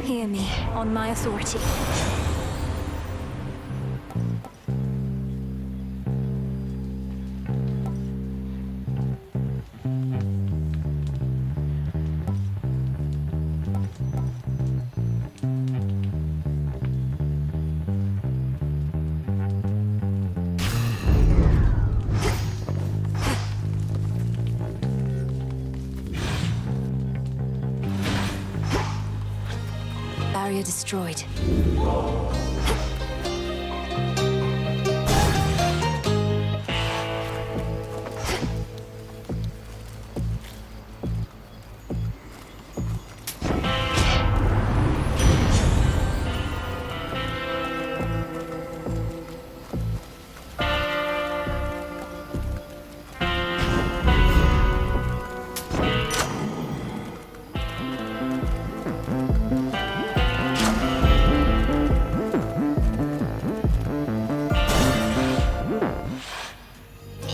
Hear me, on my authority. Barrier destroyed.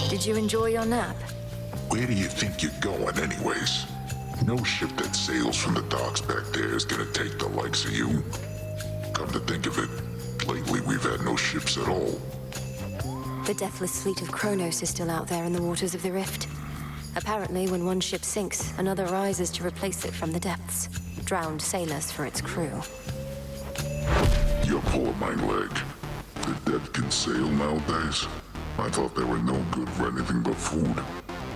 Did you enjoy your nap? Where do you think you're going anyways? No ship that sails from the docks back there is gonna take the likes of you. Come to think of it, lately we've had no ships at all. The deathless fleet of Kronos is still out there in the waters of the Rift. Apparently, when one ship sinks, another rises to replace it from the depths. Drowned sailors for its crew. You're pulling my leg. The dead can sail nowadays? I thought they were no good for anything but food.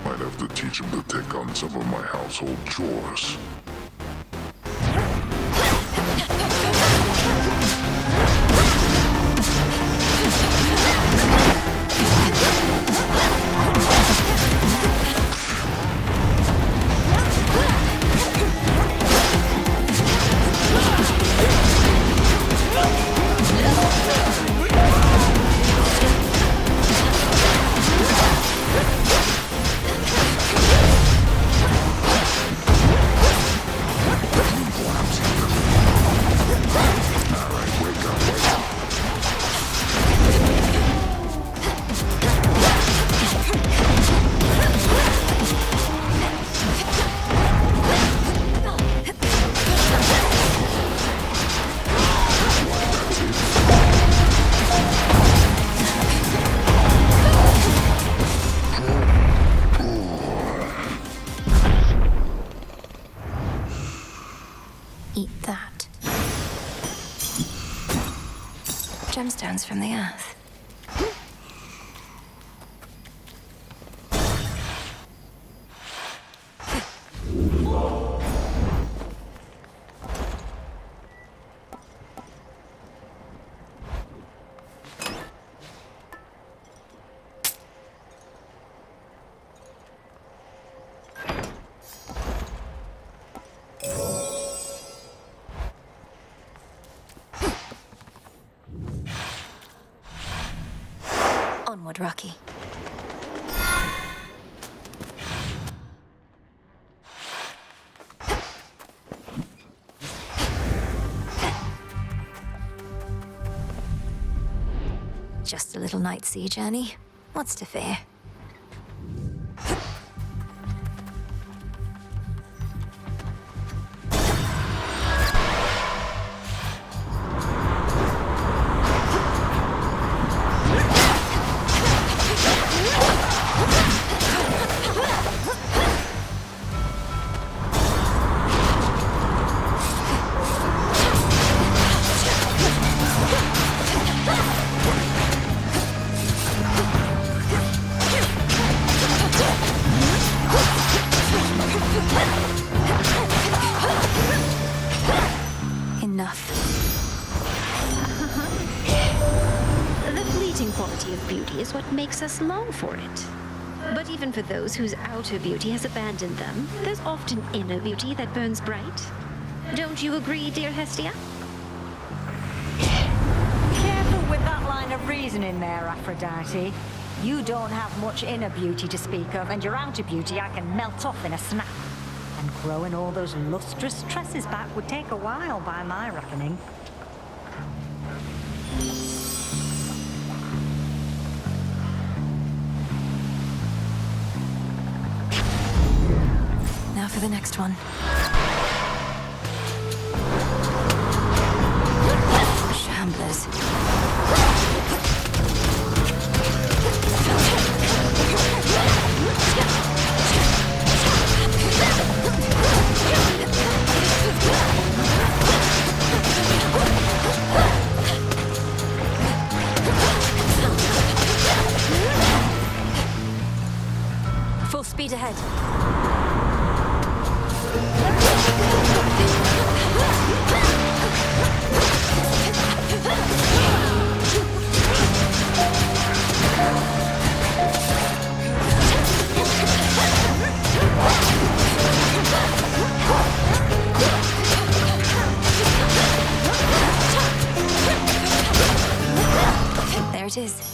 Might have to teach them to take on some of my household chores. Eat that. Gemstones from the earth. somewhat rocky. Just a little night sea journey. What's to fear? Quality of beauty is what makes us long for it. But even for those whose outer beauty has abandoned them, there's often inner beauty that burns bright. Don't you agree, dear Hestia? Careful with that line of reasoning there, Aphrodite. You don't have much inner beauty to speak of, and your outer beauty I can melt off in a snap. And growing all those lustrous tresses back would take a while by my reckoning. Now for the next one. Shamblers. Full speed ahead. There it is.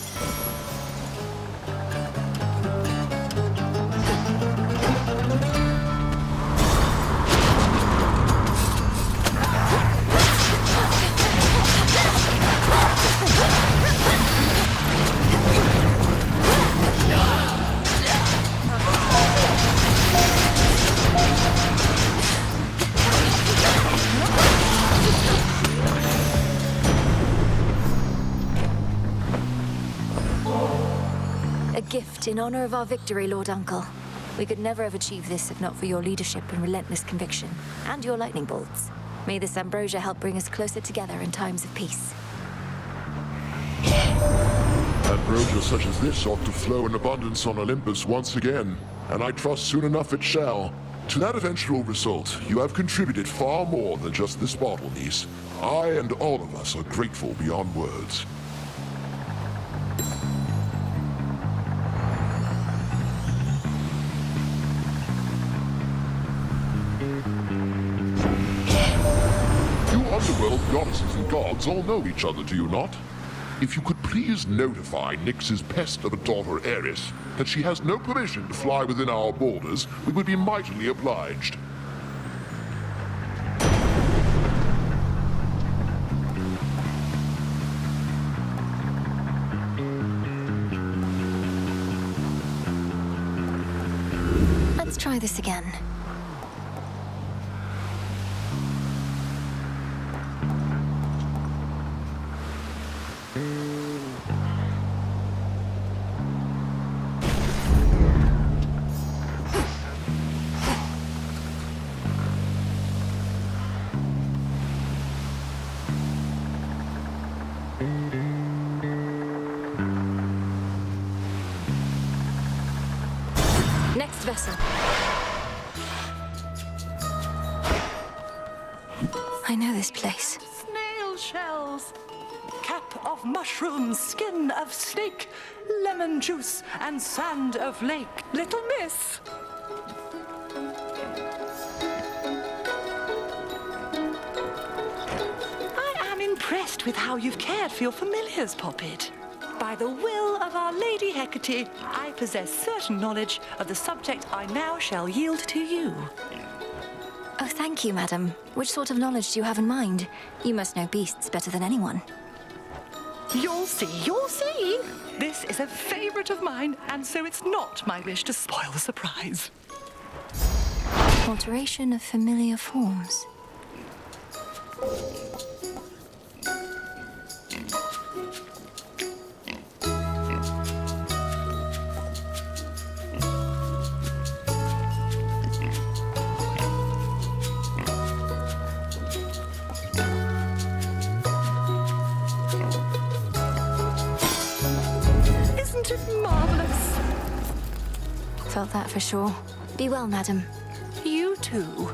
A gift in honor of our victory, Lord Uncle. We could never have achieved this if not for your leadership and relentless conviction, and your lightning bolts. May this ambrosia help bring us closer together in times of peace. Ambrosia such as this ought to flow in abundance on Olympus once again, and I trust soon enough it shall. To that eventual result, you have contributed far more than just this bottle, niece. I and all of us are grateful beyond words. Underworld goddesses and gods all know each other, do you not? If you could please notify Nyx's pest of a daughter Eris that she has no permission to fly within our borders, we would be mightily obliged. Let's try this again. Next vessel. I know this place. Snail shells, cap of mushrooms, skin of snake, lemon juice and sand of lake. Little miss. I am impressed with how you've cared for your familiars, Poppet. By the will of Our Lady Hecate, I possess certain knowledge of the subject I now shall yield to you. Oh, thank you, madam. Which sort of knowledge do you have in mind? You must know beasts better than anyone. You'll see, you'll see. This is a favorite of mine, and so it's not my wish to spoil the surprise. Alteration of familiar forms. Isn't it marvelous? Felt that for sure. Be well, madam. You too.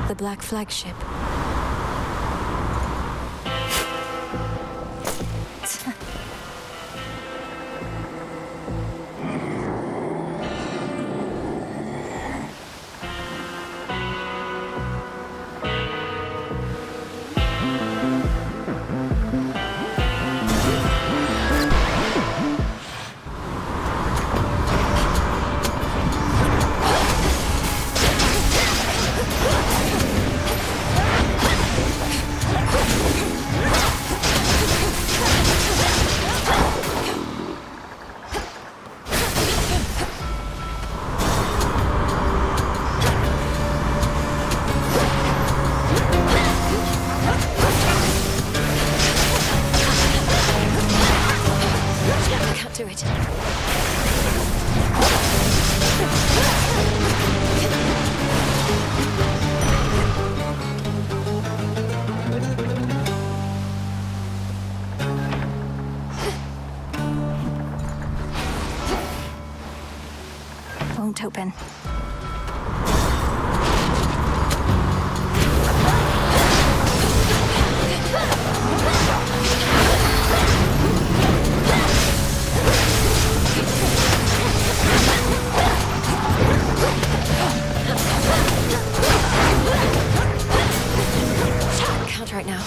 The Black Flagship. Do it. Won't open. Can't right now.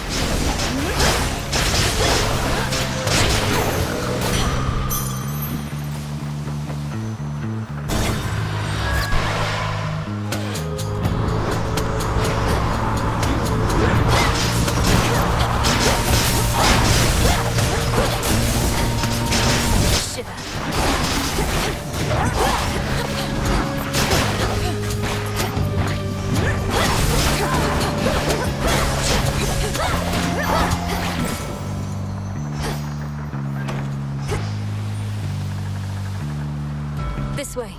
This way.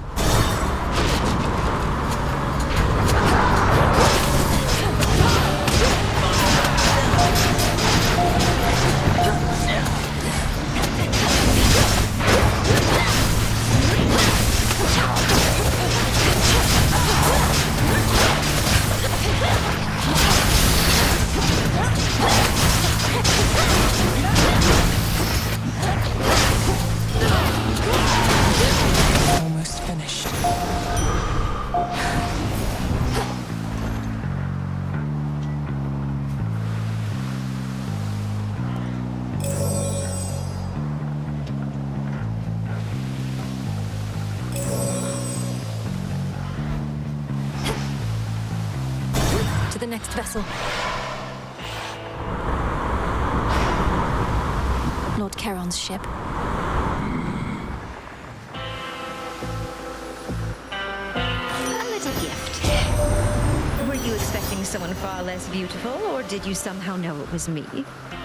Almost finished. To the next vessel. Lord Charon's ship. A little gift. Were you expecting someone far less beautiful, or did you somehow know it was me?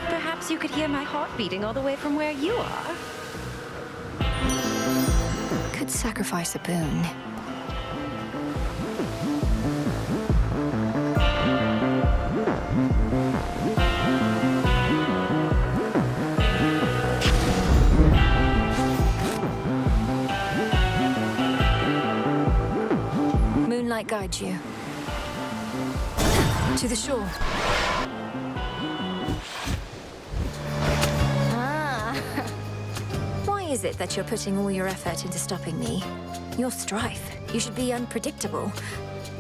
Perhaps you could hear my heart beating all the way from where you are. Could sacrifice a boon. Moonlight guide you. To the shore. Ah. Why is it that you're putting all your effort into stopping me? You're Strife. You should be unpredictable.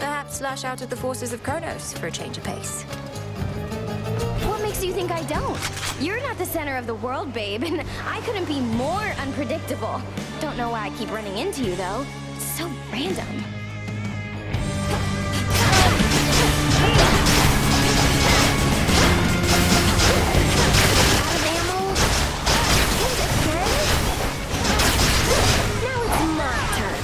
Perhaps slash out at the forces of Kronos for a change of pace. What makes you think I don't? You're not the center of the world, babe, and I couldn't be more unpredictable. Don't know why I keep running into you, though. It's so random. Out of ammo? And again? Now it's my turn.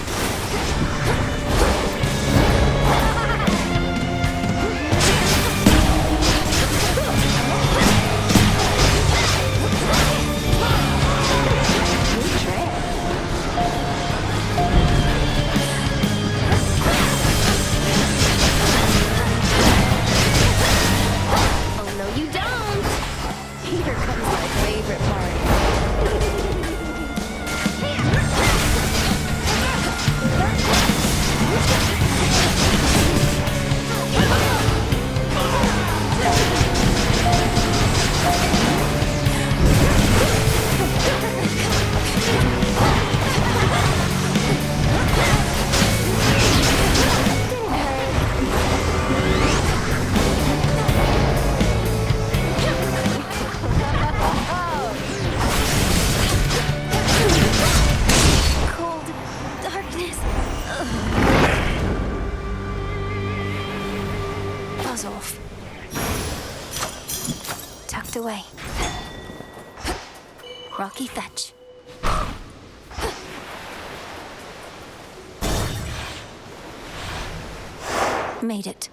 Oh, no, you don't! Here comes my favorite part. Cold darkness. Buzz off. Tucked away. Rocky fetch. Made it.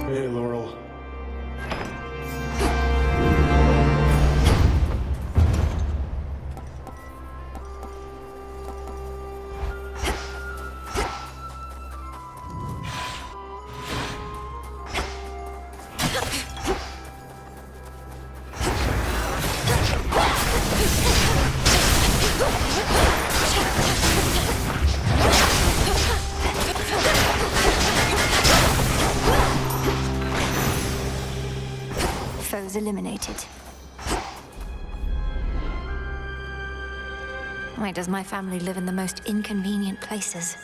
Hey, Laurel. Foes eliminated. Why does my family live in the most inconvenient places?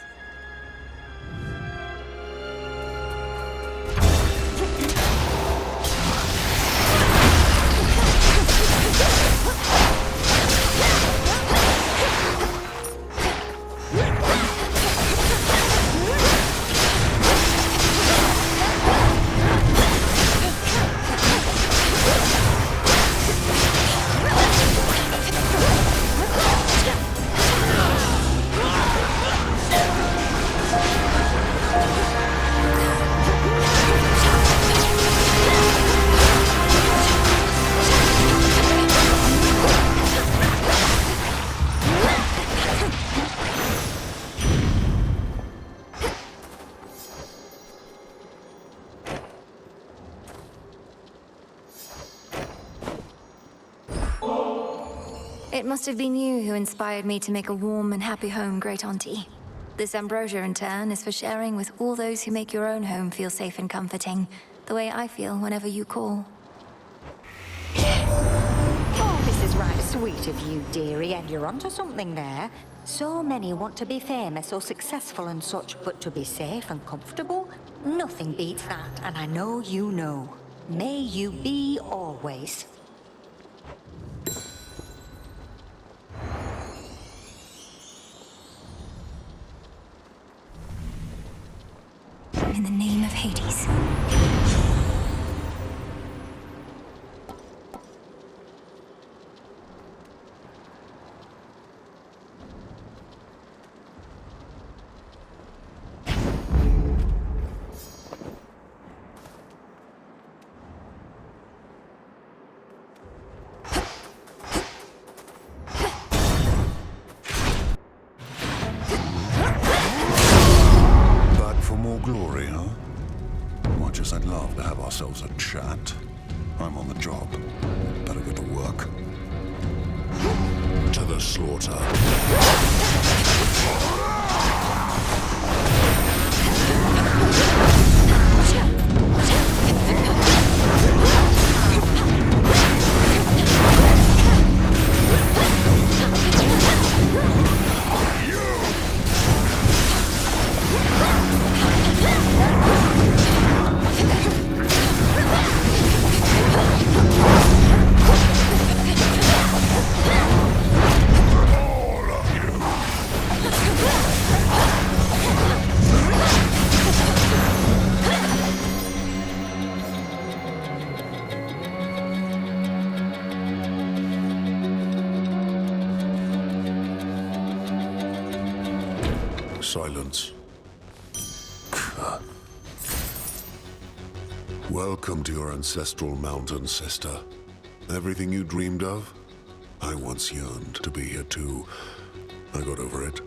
It must have been you who inspired me to make a warm and happy home, Great Auntie. This ambrosia, in turn, is for sharing with all those who make your own home feel safe and comforting, the way I feel whenever you call. Oh, this is right sweet of you, dearie, and you're onto something there. So many want to be famous or successful and such, but to be safe and comfortable, nothing beats that, and I know you know. May you be always. In the name of Hades. Glory, huh? Much as I'd love to have ourselves a chat, I'm on the job. Better get to work. to the slaughter. Silence. Welcome to your ancestral mountain, sister. Everything you dreamed of, I once yearned to be here too. I got over it.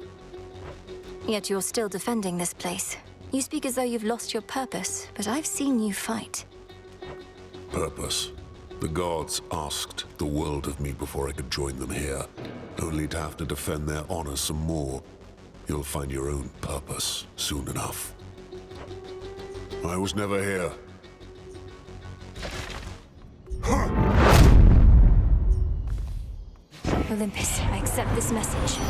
Yet you're still defending this place. You speak as though you've lost your purpose, but I've seen you fight. Purpose. The gods asked the world of me before I could join them here, only to have to defend their honor some more. You'll find your own purpose soon enough. I was never here. Olympus, I accept this message.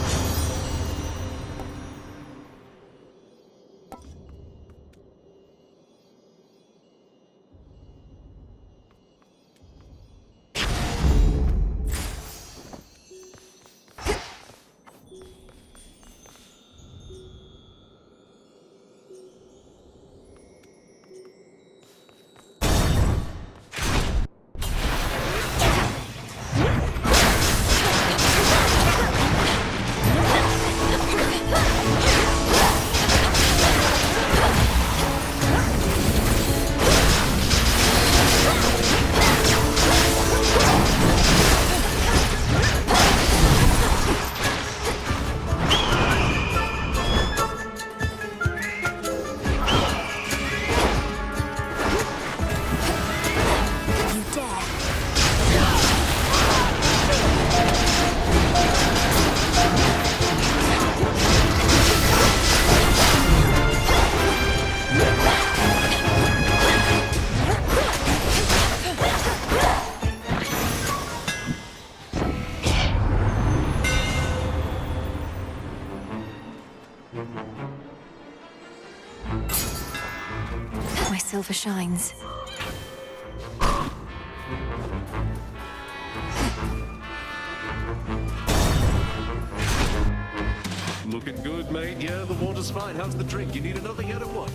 My silver shines. Looking good, mate. Yeah, the water's fine. How's the drink? You need another yet or what?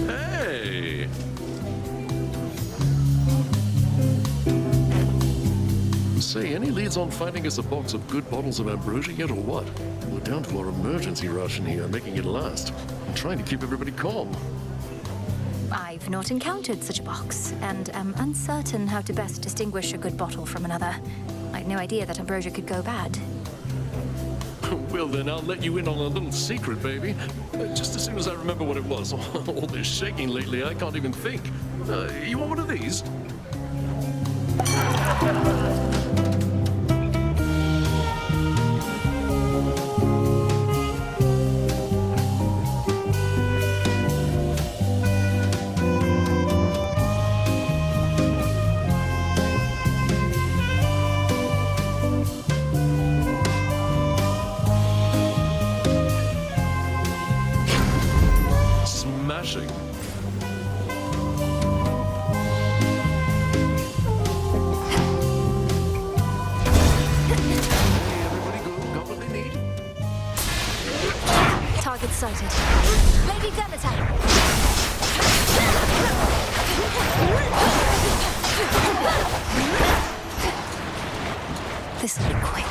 Hey! Say, any leads on finding us a box of good bottles of ambrosia yet or what? We're down to our emergency ration here, making it last. I'm trying to keep everybody calm. I've not encountered such a box, and am uncertain how to best distinguish a good bottle from another. I'd no idea that ambrosia could go bad. Well then, I'll let you in on a little secret, baby. Just as soon as I remember what it was. All this shaking lately, I can't even think. You want one of these? Smashing. Target sighted. Lady Demeter! This'll be quick.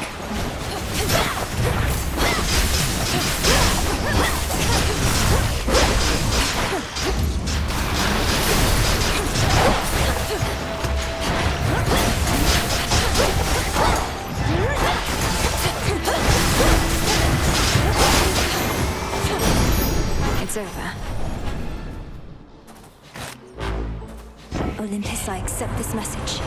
It's over. Olympus, I accept this message.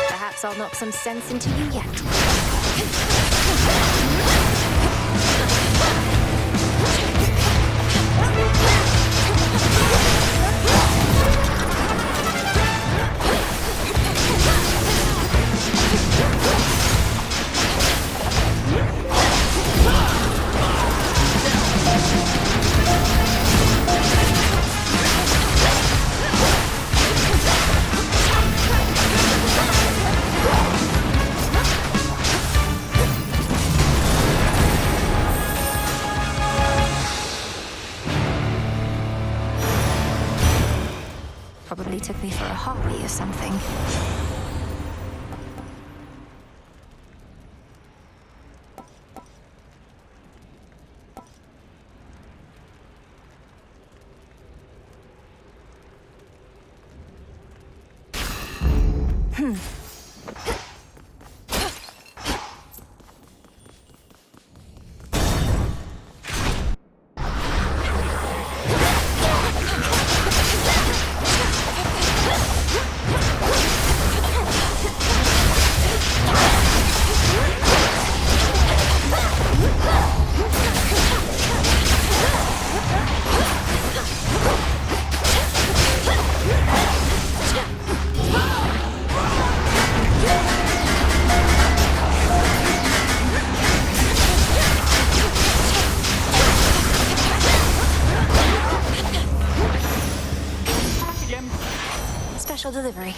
Perhaps I'll knock some sense into you yet. Probably took me for a hobby or something. Special delivery.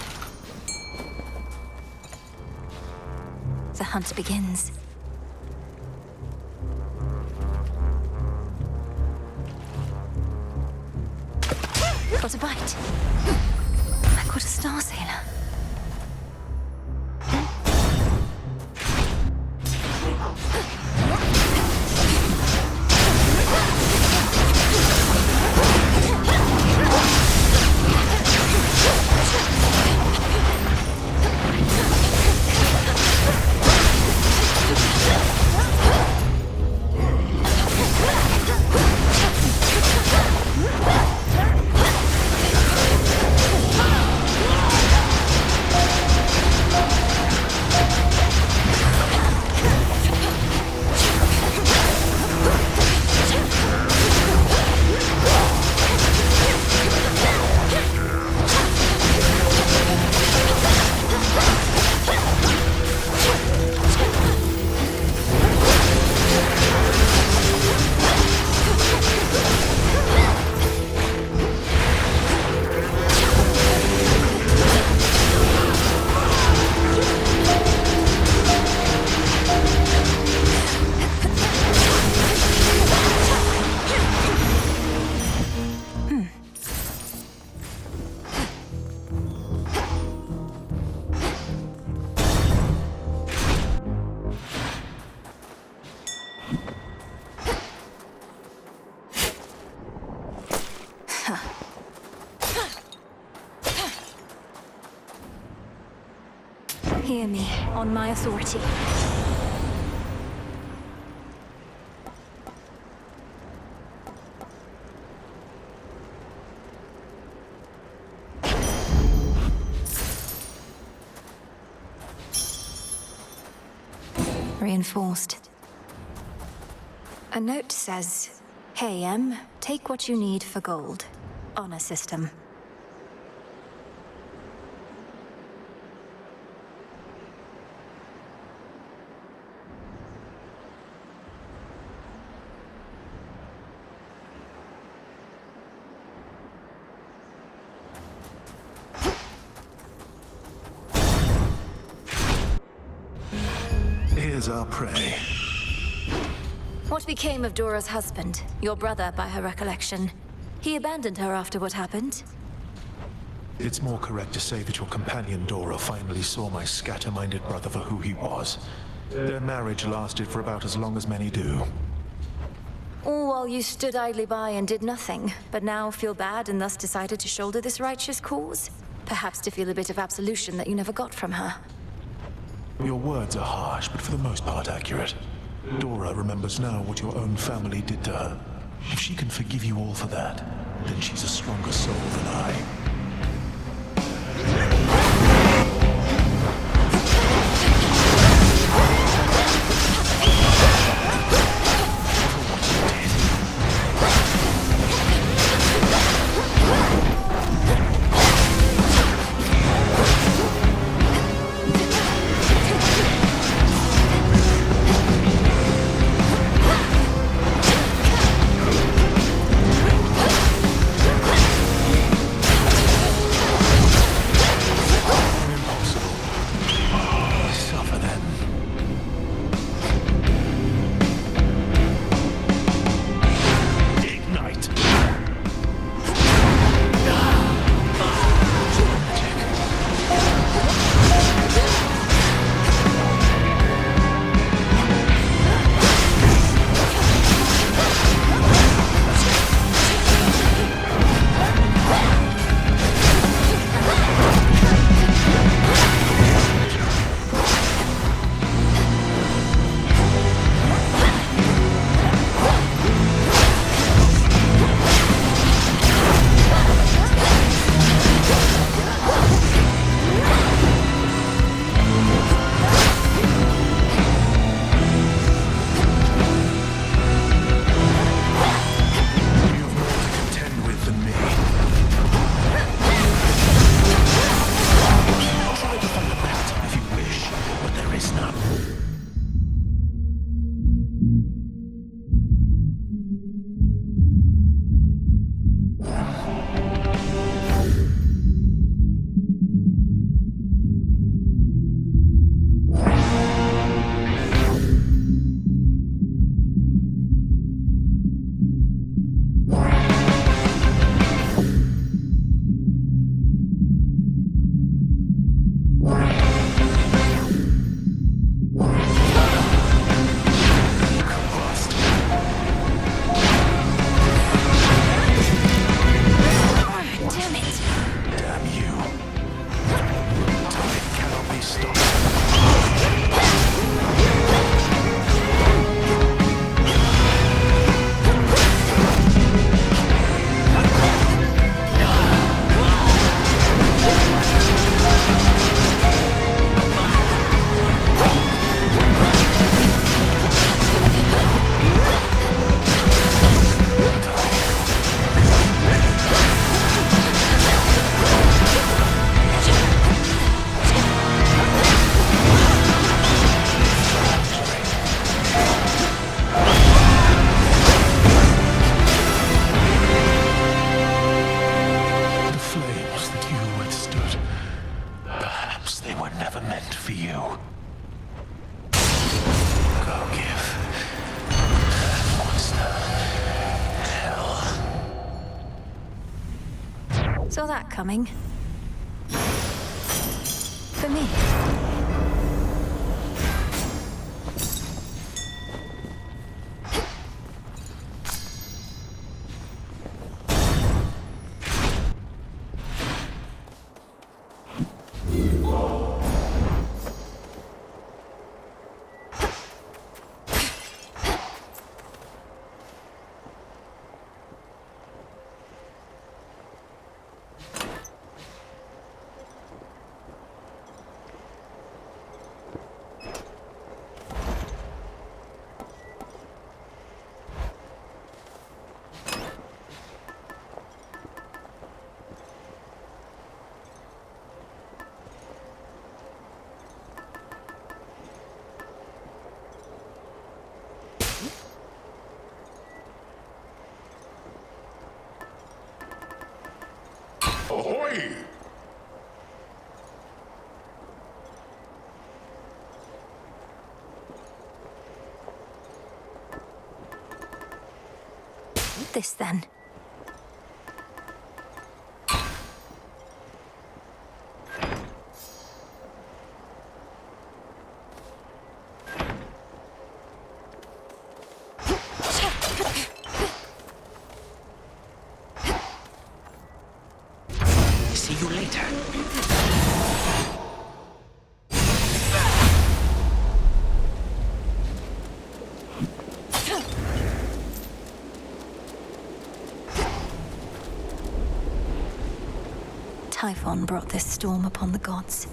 The hunt begins. Got a bite. I caught a star sailor. Hear me, on my authority. Reinforced. A note says, "Hey, M, take what you need for gold. Honor system." Here's our prey. What became of Dora's husband? Your brother, by her recollection. He abandoned her after what happened? It's more correct to say that your companion Dora finally saw my scatter-minded brother for who he was. Their marriage lasted for about as long as many do. All while you stood idly by and did nothing, but now feel bad and thus decided to shoulder this righteous cause? Perhaps to feel a bit of absolution that you never got from her. Your words are harsh, but for the most part accurate. Dora remembers now what your own family did to her. If she can forgive you all for that, then she's a stronger soul than I. Saw that coming. For me. Ahoy! This then. Typhon brought this storm upon the gods.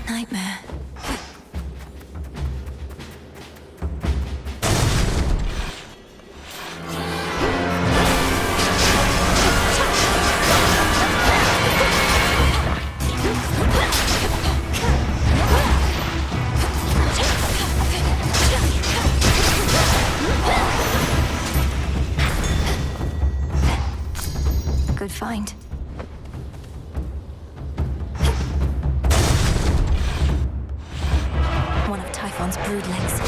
Nightmare. Good find. One of Typhon's broodlings.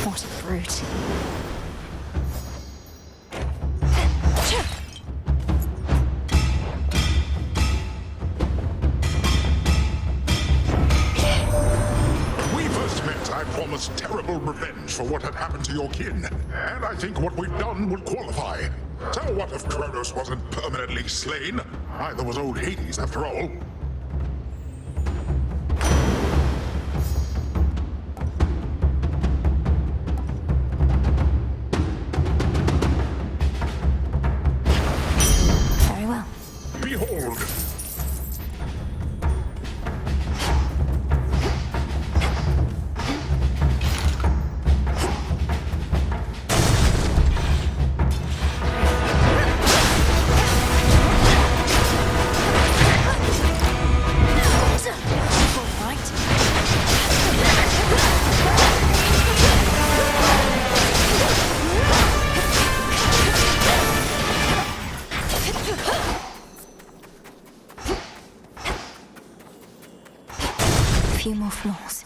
What a brute. When we first met, I promised terrible revenge for what had happened to your kin. And I think what we've done would qualify. So what if Kronos wasn't permanently slain? Neither was old Hades, after all. Very well. Behold! A few more floors.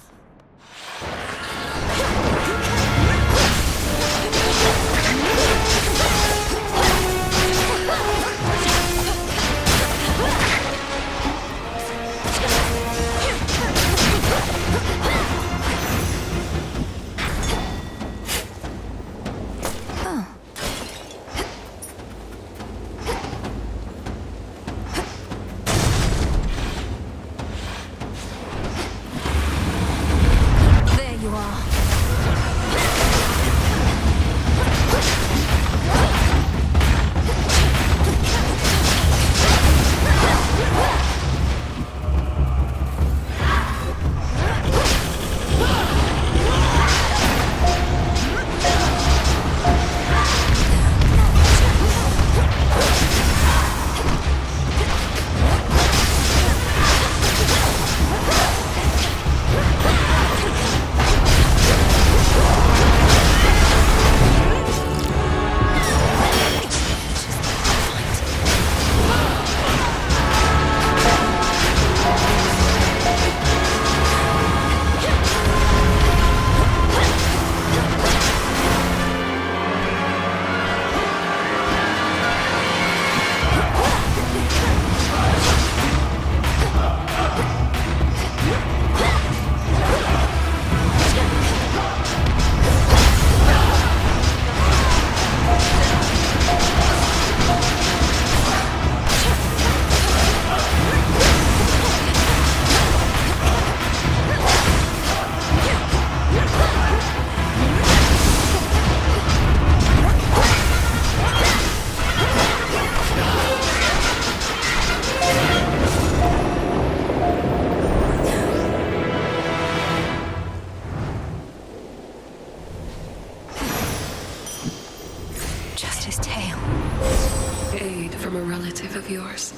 from a relative of yours.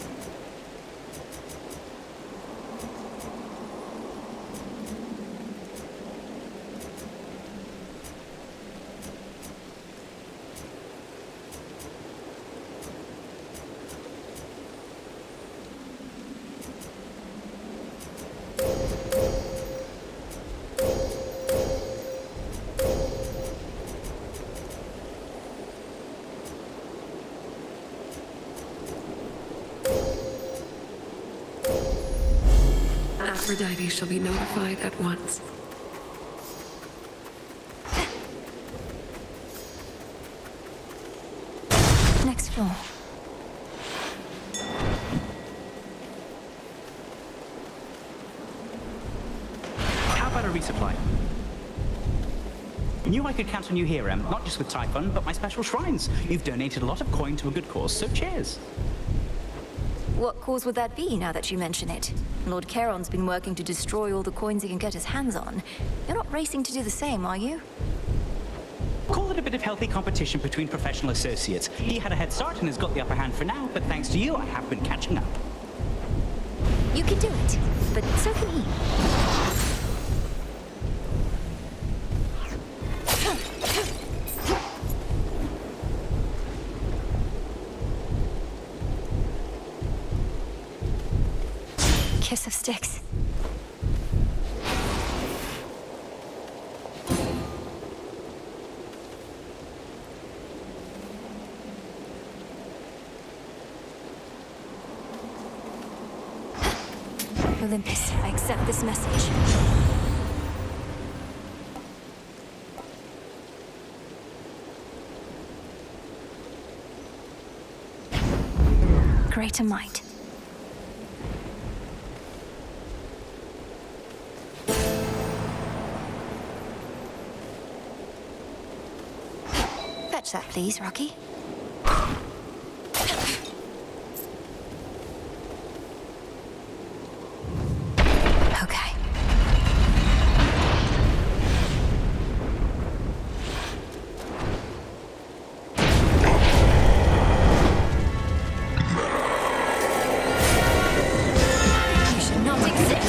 Aphrodite shall be notified at once. Next floor. How about a resupply? Knew I could count on you here, Em. Not just with Typhon, but my special shrines. You've donated a lot of coin to a good cause, so cheers. What cause would that be, now that you mention it? Lord Charon's been working to destroy all the coins he can get his hands on. You're not racing to do the same, are you? Call it a bit of healthy competition between professional associates. He had a head start and has got the upper hand for now, but thanks to you, I have been catching up. You can do it, but so can he. Kiss of sticks. Olympus, I accept this message. Greater might. Fetch that, please, Rocky. Okay. You should not exist.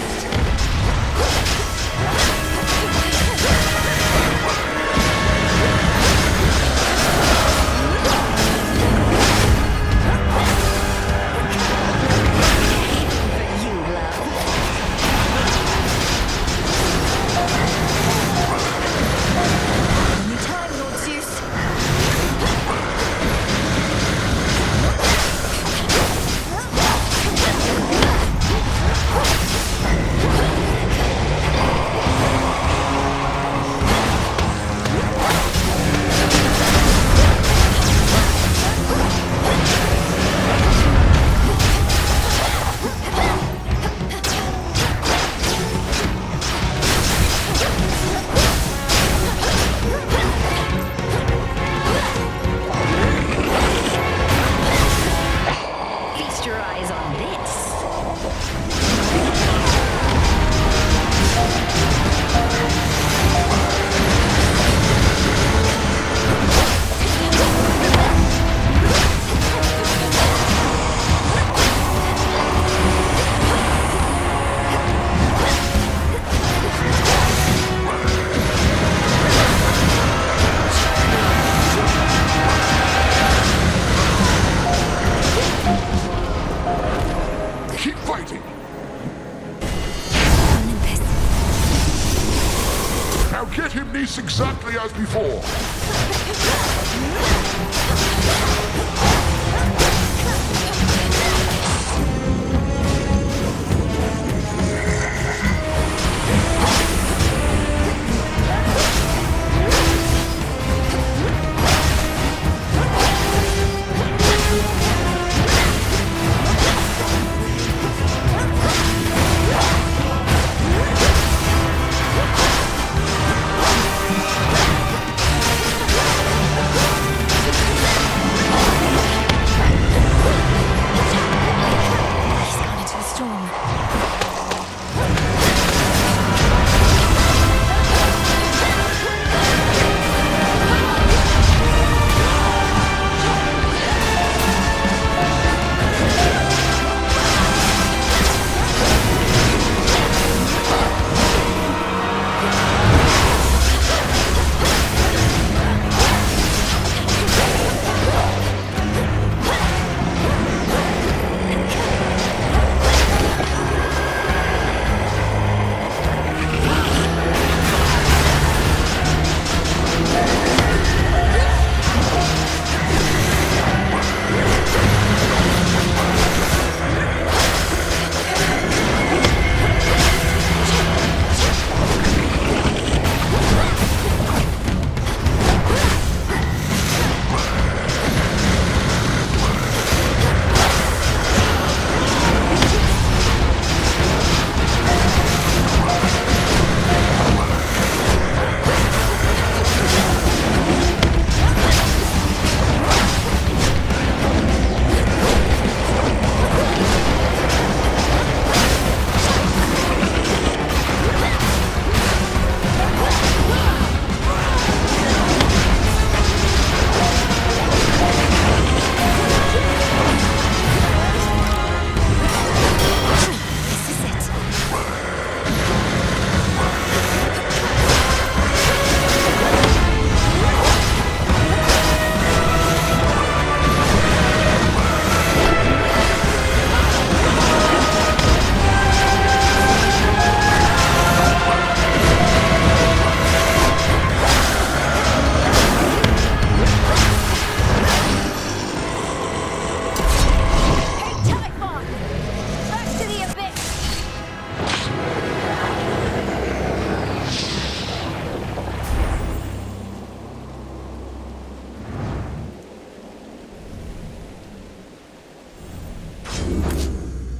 Get him this exactly as before.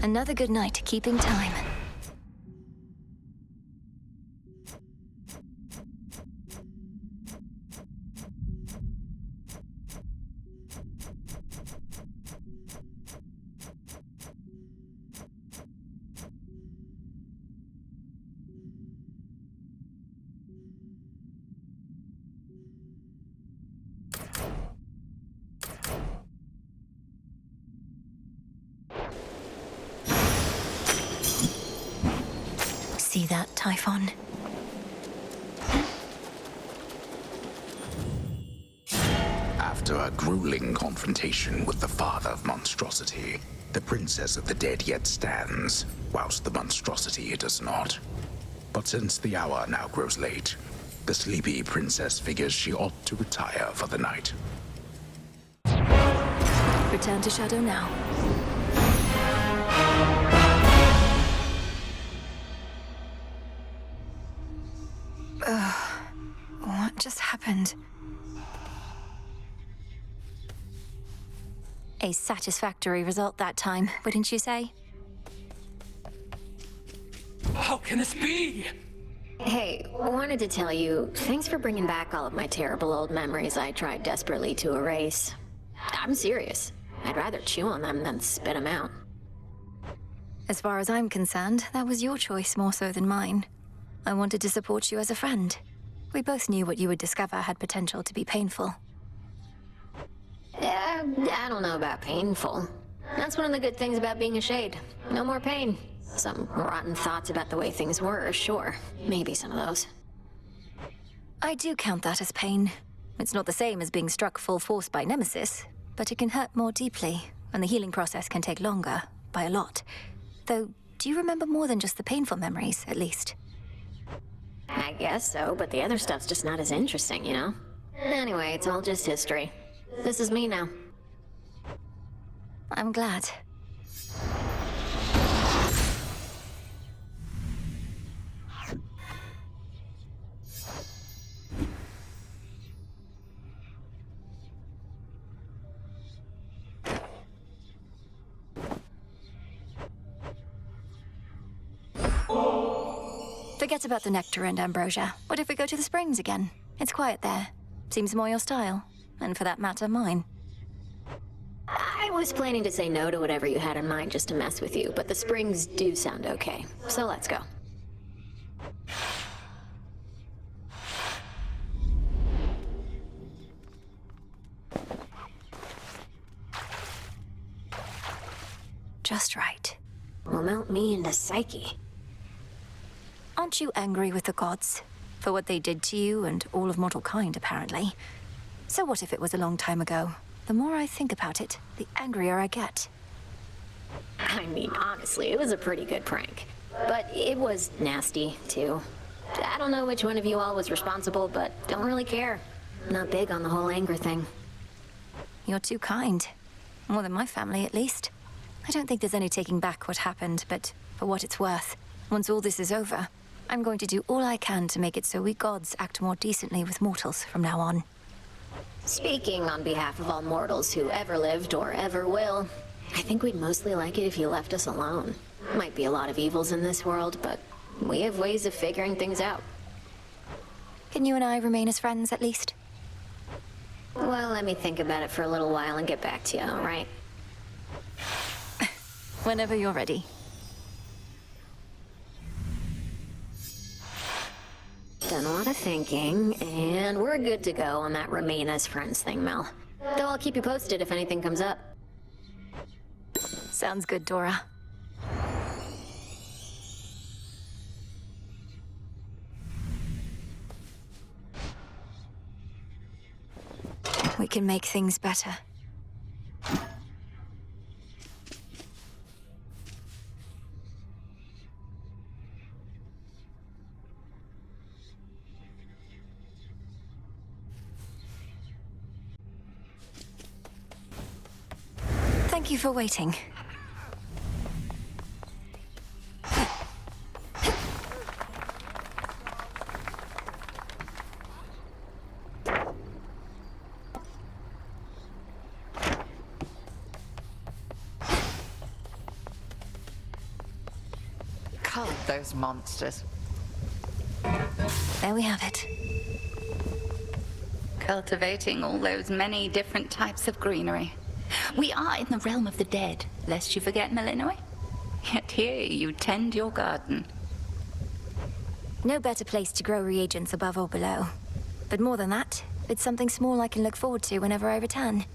Another good night keeping time. See that, Typhon? After a grueling confrontation with the father of monstrosity, the princess of the dead yet stands, whilst the monstrosity does not. But since the hour now grows late, the sleepy princess figures she ought to retire for the night. Return to Shadow now. What just happened? A satisfactory result that time, wouldn't you say? How can this be? Hey, wanted to tell you, thanks for bringing back all of my terrible old memories I tried desperately to erase. I'm serious. I'd rather chew on them than spit them out. As far as I'm concerned, that was your choice more so than mine. I wanted to support you as a friend. We both knew what you would discover had potential to be painful. I don't know about painful. That's one of the good things about being a shade. No more pain. Some rotten thoughts about the way things were, sure. Maybe some of those. I do count that as pain. It's not the same as being struck full force by Nemesis, but it can hurt more deeply, and the healing process can take longer, by a lot. Though, do you remember more than just the painful memories, at least? I guess so, but the other stuff's just not as interesting, you know? Anyway, it's all just history. This is me now. I'm glad. Forget about the nectar and ambrosia. What if we go to the springs again? It's quiet there. Seems more your style. And for that matter, mine. I was planning to say no to whatever you had in mind just to mess with you, but the springs do sound okay. So let's go. Just right. Will melt me into Psyche. Aren't you angry with the gods? For what they did to you and all of mortal kind, apparently. So what if it was a long time ago? The more I think about it, the angrier I get. I mean, honestly, it was a pretty good prank. But it was nasty, too. I don't know which one of you all was responsible, but don't really care. Not big on the whole anger thing. You're too kind. More than my family, at least. I don't think there's any taking back what happened, but for what it's worth, once all this is over, I'm going to do all I can to make it so we gods act more decently with mortals from now on. Speaking on behalf of all mortals who ever lived or ever will, I think we'd mostly like it if you left us alone. Might be a lot of evils in this world, but we have ways of figuring things out. Can you and I remain as friends, at least? Well, let me think about it for a little while and get back to you, all right? Whenever you're ready. Done a lot of thinking, and we're good to go on that remain as friends thing, Mel. Though I'll keep you posted if anything comes up. Sounds good, Dora. We can make things better. Thank you for waiting. Those monsters. There we have it. Cultivating all those many different types of greenery. We are in the realm of the dead, lest you forget, Malinois. Yet here you tend your garden. No better place to grow reagents above or below. But more than that, it's something small I can look forward to whenever I return.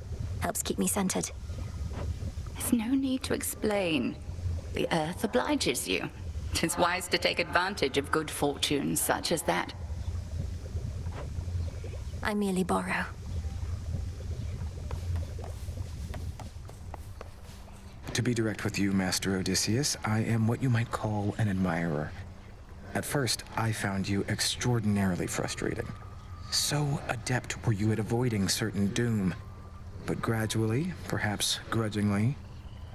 Helps keep me centered. There's no need to explain. The earth obliges you. 'Tis wise to take advantage of good fortune such as that. I merely borrow. To be direct with you, Master Odysseus, I am what you might call an admirer. At first, I found you extraordinarily frustrating. So adept were you at avoiding certain doom. But gradually, perhaps grudgingly,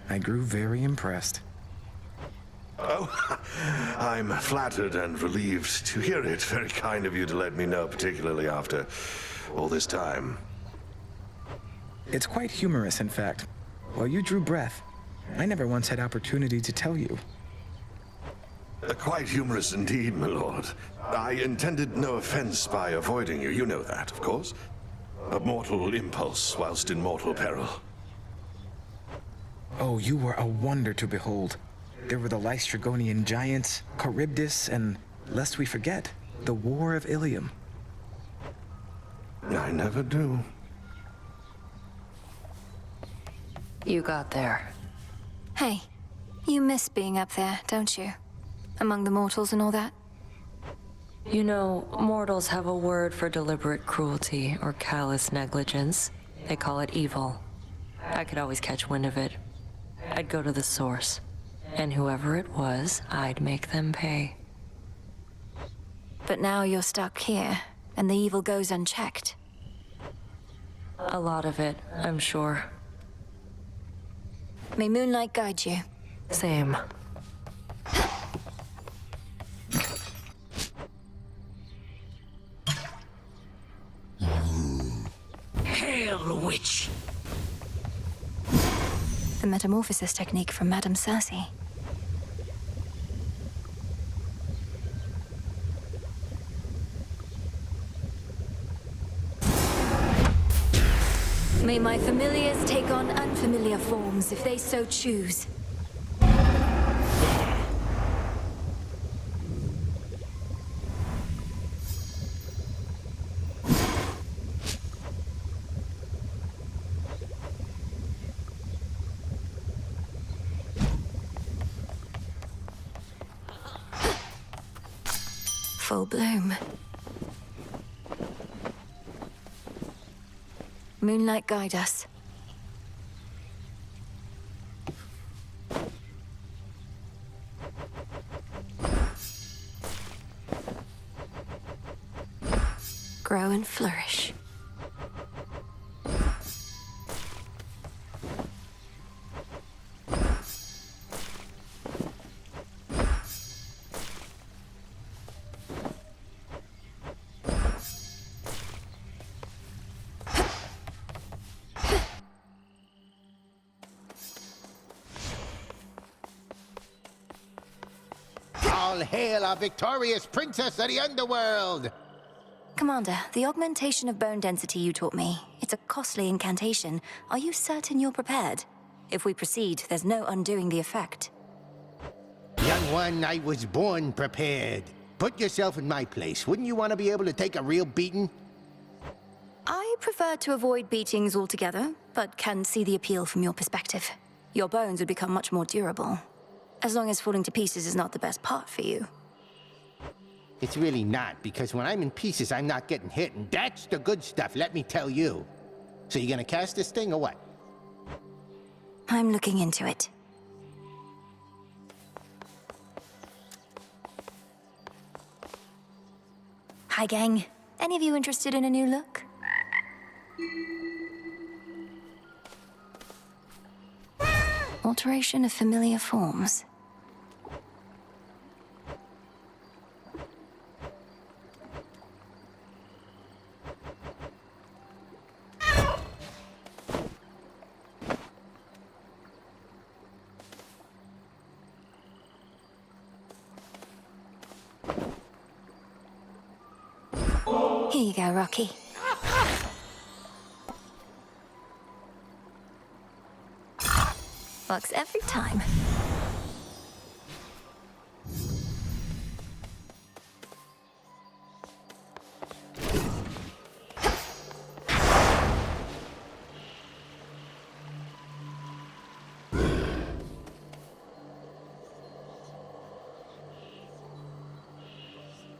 I grew very impressed. Oh, I'm flattered and relieved to hear it. Very kind of you to let me know, particularly after all this time. It's quite humorous, in fact. While you drew breath, I never once had opportunity to tell you. Quite humorous indeed, my lord. I intended no offense by avoiding you. You know that, of course. A mortal impulse whilst in mortal peril. Oh, you were a wonder to behold. There were the Lystragonian giants, Charybdis, and, lest we forget, the War of Ilium. I never do. You got there. Hey, you miss being up there, don't you? Among the mortals and all that? You know, mortals have a word for deliberate cruelty or callous negligence. They call it evil. I could always catch wind of it. I'd go to the source. And whoever it was, I'd make them pay. But now you're stuck here, and the evil goes unchecked. A lot of it, I'm sure. May moonlight guide you. Same. Hail, witch! The metamorphosis technique from Madame Circe. May my familiars take on unfamiliar forms if they so choose. Full bloom. Moonlight guide us. Grow and flourish. All hail our victorious princess of the underworld! Commander, the augmentation of bone density you taught me, it's a costly incantation. Are you certain you're prepared? If we proceed, there's no undoing the effect. Young one, I was born prepared. Put yourself in my place. Wouldn't you want to be able to take a real beating? I prefer to avoid beatings altogether, but can see the appeal from your perspective. Your bones would become much more durable. As long as falling to pieces is not the best part for you. It's really not, because when I'm in pieces, I'm not getting hit, and that's the good stuff, let me tell you. So you gonna cast this thing, or what? I'm looking into it. Hi, gang. Any of you interested in a new look? Alteration of familiar forms. Here you go, Rocky. Works every time.